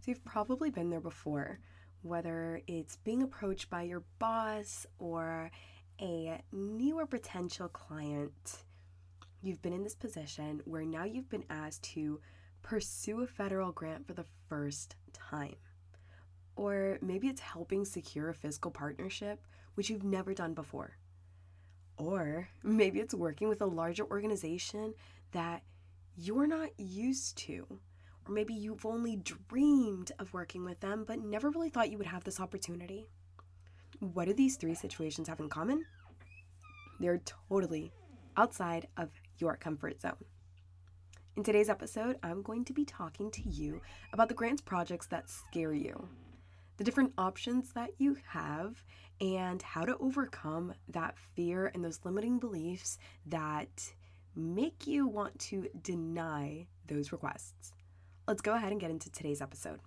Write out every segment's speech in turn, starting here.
So you've probably been there before, whether it's being approached by your boss or a newer potential client. You've been in this position where now you've been asked to pursue a federal grant for the first time. Or maybe it's helping secure a fiscal partnership, which you've never done before. Or maybe it's working with a larger organization that you're not used to. Or maybe you've only dreamed of working with them, but never really thought you would have this opportunity. What do these three situations have in common? They're totally outside of your comfort zone. In today's episode, I'm going to be talking to you about the grants projects that scare you, the different options that you have, and how to overcome that fear and those limiting beliefs that make you want to deny those requests. Let's go ahead and get into today's episode.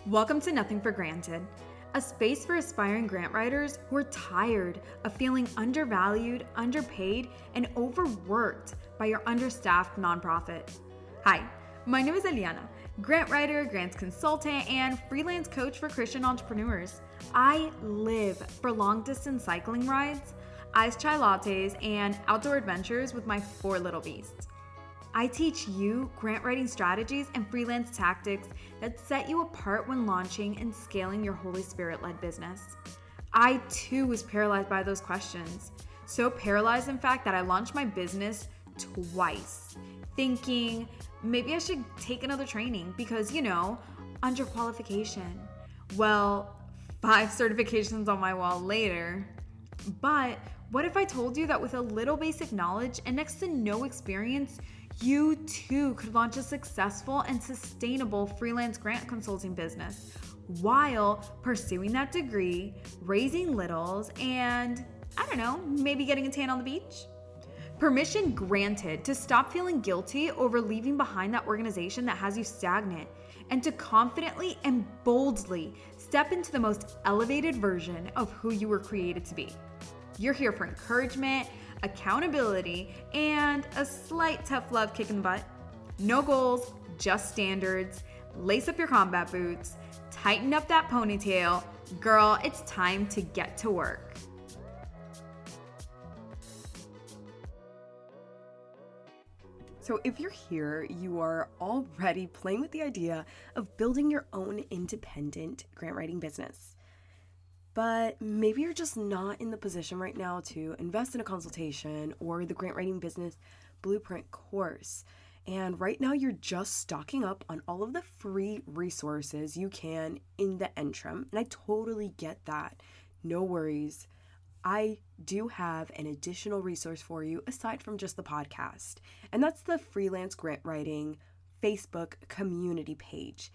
Welcome to Nothing for Granted, a space for aspiring grant writers who are tired of feeling undervalued, underpaid, and overworked by your understaffed nonprofit. Hi, my name is Eliana, grant writer, grants consultant, and freelance coach for Christian entrepreneurs. I live for long-distance cycling rides, iced chai lattes, and outdoor adventures with my 4 little beasts. I teach you grant writing strategies and freelance tactics that set you apart when launching and scaling your Holy Spirit-led business. I too was paralyzed by those questions. So paralyzed, in fact, that I launched my business twice, thinking maybe I should take another training because, underqualification. Well, 5 certifications on my wall later. But what if I told you that with a little basic knowledge and next to no experience, you too could launch a successful and sustainable freelance grant consulting business while pursuing that degree, raising littles, and maybe getting a tan on the beach? Permission granted to stop feeling guilty over leaving behind that organization that has you stagnant and to confidently and boldly step into the most elevated version of who you were created to be. You're here for encouragement, accountability, and a slight tough love kick in the butt. No goals, just standards. Lace up your combat boots, tighten up that ponytail. Girl, it's time to get to work. So if you're here, you are already playing with the idea of building your own independent grant writing business. But maybe you're just not in the position right now to invest in a consultation or the grant writing business blueprint course. And right now you're just stocking up on all of the free resources you can in the interim. And I totally get that. No worries. I do have an additional resource for you aside from just the podcast. And that's the Freelance Grant Writing Facebook community page.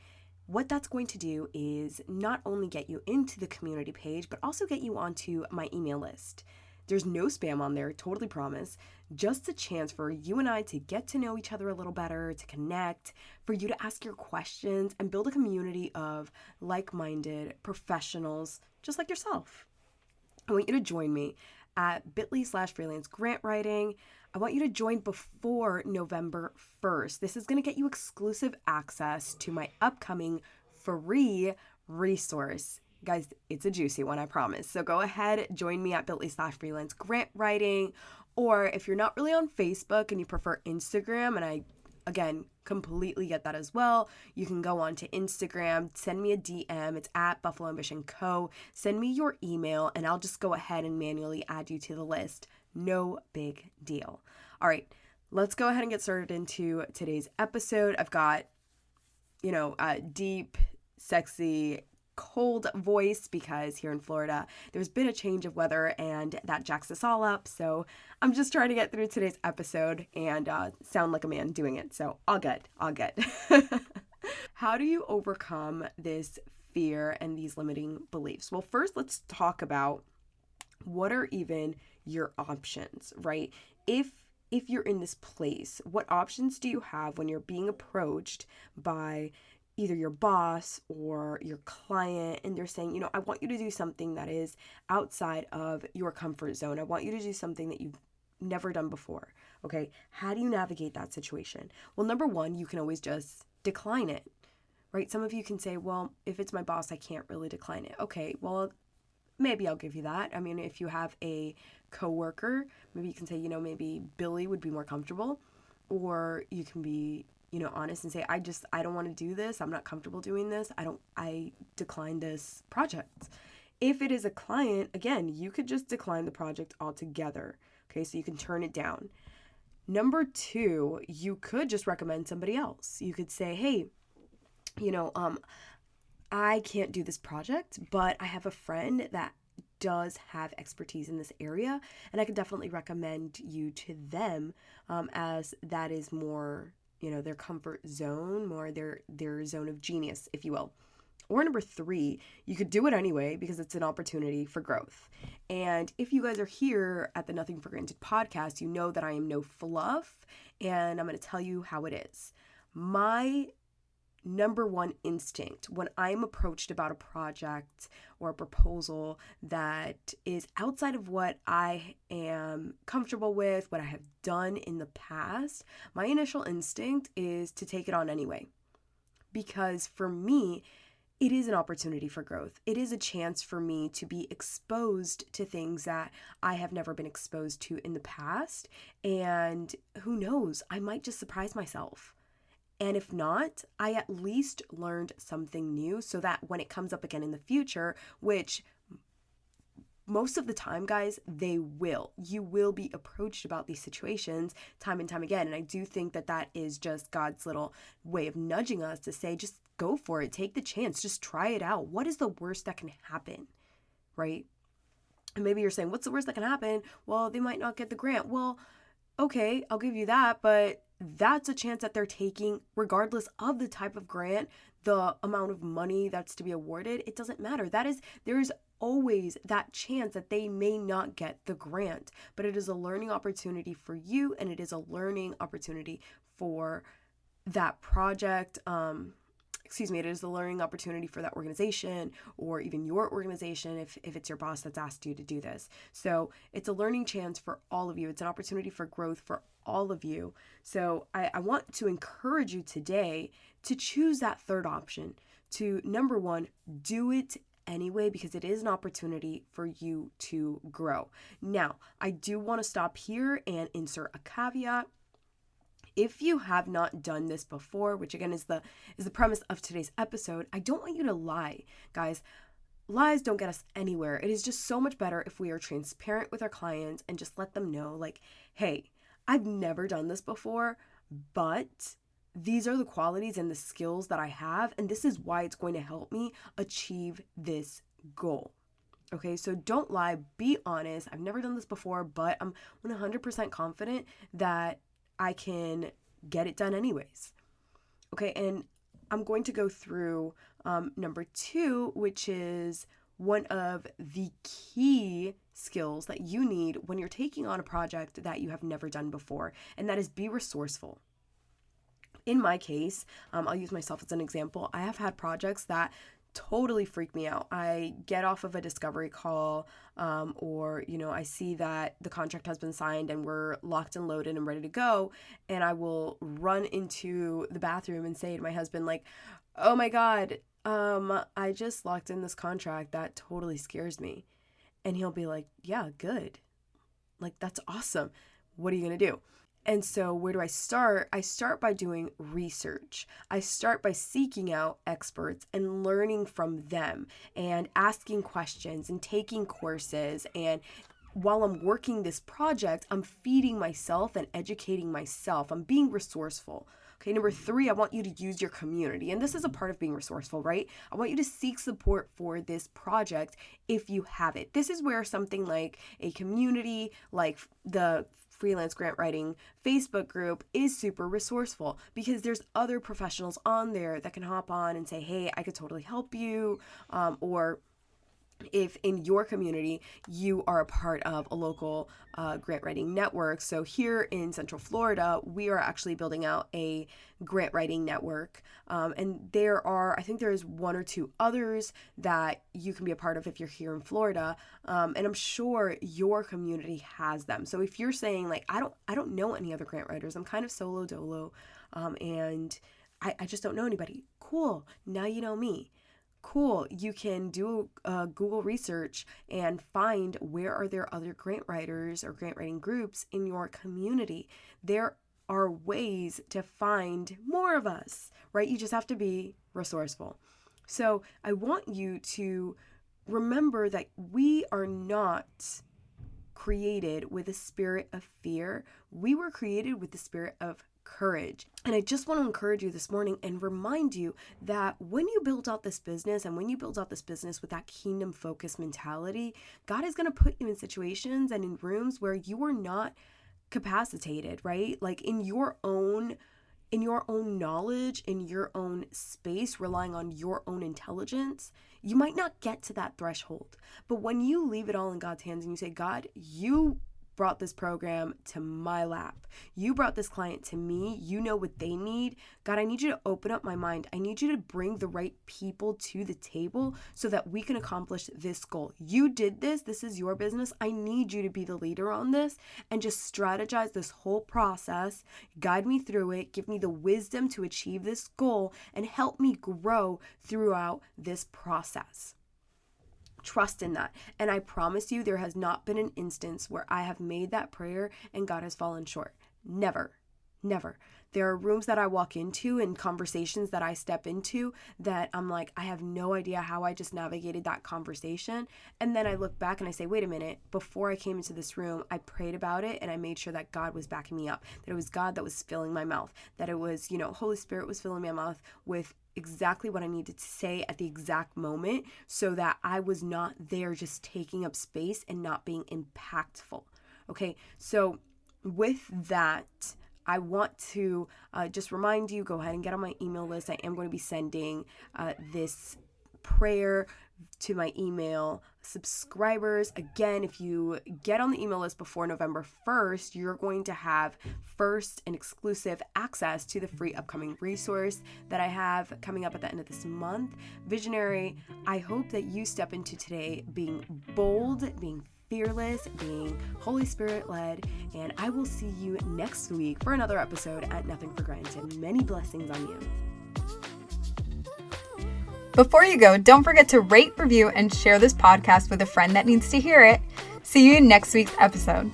What that's going to do is not only get you into the community page, but also get you onto my email list. There's no spam on there, totally promise. Just a chance for you and I to get to know each other a little better, to connect, for you to ask your questions and build a community of like-minded professionals just like yourself. I want you to join me at bit.ly/freelance grant writing. I want you to join before November 1st. This is going to get you exclusive access to my upcoming free resource. Guys, it's a juicy one, I promise. So go ahead, join me at bit.ly/freelance grant writing. Or if you're not really on Facebook and you prefer Instagram, and I again, completely get that as well. You can go on to Instagram, send me a DM. It's at Buffalo Ambition Co. Send me your email and I'll just go ahead and manually add you to the list. No big deal. All right, let's go ahead and get started into today's episode. I've got, a deep, sexy, cold voice because here in Florida, there's been a change of weather and that jacks us all up. So I'm just trying to get through today's episode and sound like a man doing it. So all good. How do you overcome this fear and these limiting beliefs? Well, first, let's talk about what are even your options, right? If you're in this place, what options do you have when you're being approached by either your boss or your client and they're saying, I want you to do something that is outside of your comfort zone. I want you to do something that you've never done before. Okay. How do you navigate that situation? Well, number one, you can always just decline it, right? Some of you can say, well, if it's my boss, I can't really decline it. Okay, well, maybe I'll give you that. I mean, if you have a coworker, maybe you can say, maybe Billy would be more comfortable, or you can be, honest and say, I don't want to do this. I'm not comfortable doing this. I decline this project. If it is a client, again, you could just decline the project altogether. Okay, so you can turn it down. Number two, you could just recommend somebody else. You could say, hey, you know, I can't do this project, but I have a friend that does have expertise in this area, and I could definitely recommend you to them, as that is more, their comfort zone, more their zone of genius, if you will. Or number three, you could do it anyway because it's an opportunity for growth. And if you guys are here at the Nothing for Granted podcast, you know that I am no fluff, and I'm going to tell you how it is. My number one instinct when I'm approached about a project or a proposal that is outside of what I am comfortable with, what I have done in the past, my initial instinct is to take it on anyway. Because for me, it is an opportunity for growth. It is a chance for me to be exposed to things that I have never been exposed to in the past. And who knows, I might just surprise myself. And if not, I at least learned something new so that when it comes up again in the future, which most of the time, guys, you will be approached about these situations time and time again. And I do think that that is just God's little way of nudging us to say, just go for it. Take the chance. Just try it out. What is the worst that can happen? Right? And maybe you're saying, what's the worst that can happen? Well, they might not get the grant. Well, okay, I'll give you that, but that's a chance that they're taking regardless of the type of grant, the amount of money that's to be awarded. It doesn't matter. There's always that chance that they may not get the grant, but it is a learning opportunity for you, and it is a learning opportunity for that project. It is a learning opportunity for that organization, or even your organization if it's your boss that's asked you to do this. So it's a learning chance for all of you. It's an opportunity for growth for all of you. So I want to encourage you today to choose that third option, to number one, do it anyway, because it is an opportunity for you to grow. Now, I do want to stop here and insert a caveat. If you have not done this before, which again is the premise of today's episode, I don't want you to lie, guys. Lies don't get us anywhere. It is just so much better if we are transparent with our clients and just let them know, like, hey, I've never done this before, but these are the qualities and the skills that I have, and this is why it's going to help me achieve this goal. Okay, so don't lie, be honest. I've never done this before, but I'm 100% confident that I can get it done anyways. Okay, and I'm going to go through number two, which is one of the key skills that you need when you're taking on a project that you have never done before, and that is be resourceful. In my case, I'll use myself as an example. I have had projects that totally freak me out. I get off of a discovery call, or I see that the contract has been signed and we're locked and loaded and ready to go, and I will run into the bathroom and say to my husband, like, oh my God, I just locked in this contract. That totally scares me. And he'll be like, yeah, good. Like, that's awesome. What are you going to do? And so where do I start? I start by doing research. I start by seeking out experts and learning from them and asking questions and taking courses. And while I'm working this project, I'm feeding myself and educating myself. I'm being resourceful. Okay, number three, I want you to use your community. And this is a part of being resourceful, right? I want you to seek support for this project if you have it. This is where something like a community, like the Freelance Grant Writing Facebook group, is super resourceful, because there's other professionals on there that can hop on and say, hey, I could totally help you, or if in your community you are a part of a local grant writing network. So here in Central Florida, we are actually building out a grant writing network, and I think there's one or two others that you can be a part of if you're here in Florida, and I'm sure your community has them. So if you're saying, like, I don't know any other grant writers, I'm kind of solo dolo, and I just don't know anybody. Cool. Now you know me. Cool. You can do Google research and find where are there other grant writers or grant writing groups in your community. There are ways to find more of us, right? You just have to be resourceful. So I want you to remember that we are not created with a spirit of fear. We were created with the spirit of courage. And I just want to encourage you this morning and remind you that when you build out this business and when you build out this business with that kingdom focused mentality, God is going to put you in situations and in rooms where you are not capacitated, right? Like in your own knowledge, in your own space, relying on your own intelligence, you might not get to that threshold. But when you leave it all in God's hands and you say, God, you brought this program to my lap. You brought this client to me. You know what they need. God, I need you to open up my mind. I need you to bring the right people to the table so that we can accomplish this goal. You did this. This is your business. I need you to be the leader on this and just strategize this whole process. Guide me through it. Give me the wisdom to achieve this goal and help me grow throughout this process. Trust in that. And I promise you, there has not been an instance where I have made that prayer and God has fallen short. Never. There are rooms that I walk into and conversations that I step into that I'm like, I have no idea how I just navigated that conversation. And then I look back and I say, wait a minute, before I came into this room, I prayed about it and I made sure that God was backing me up, that it was God that was filling my mouth, that it was, Holy Spirit was filling my mouth with exactly what I needed to say at the exact moment so that I was not there just taking up space and not being impactful. Okay, so with that, I want to just remind you, go ahead and get on my email list. I am going to be sending this prayer to my email subscribers. Again, if you get on the email list before November 1st, you're going to have first and exclusive access to the free upcoming resource that I have coming up at the end of this month. Visionary, I hope that you step into today being bold, being fearless, being Holy Spirit led, and I will see you next week for another episode at Nothing for Granted. Many blessings on you. Before you go, don't forget to rate, review, and share this podcast with a friend that needs to hear it. See you in next week's episode.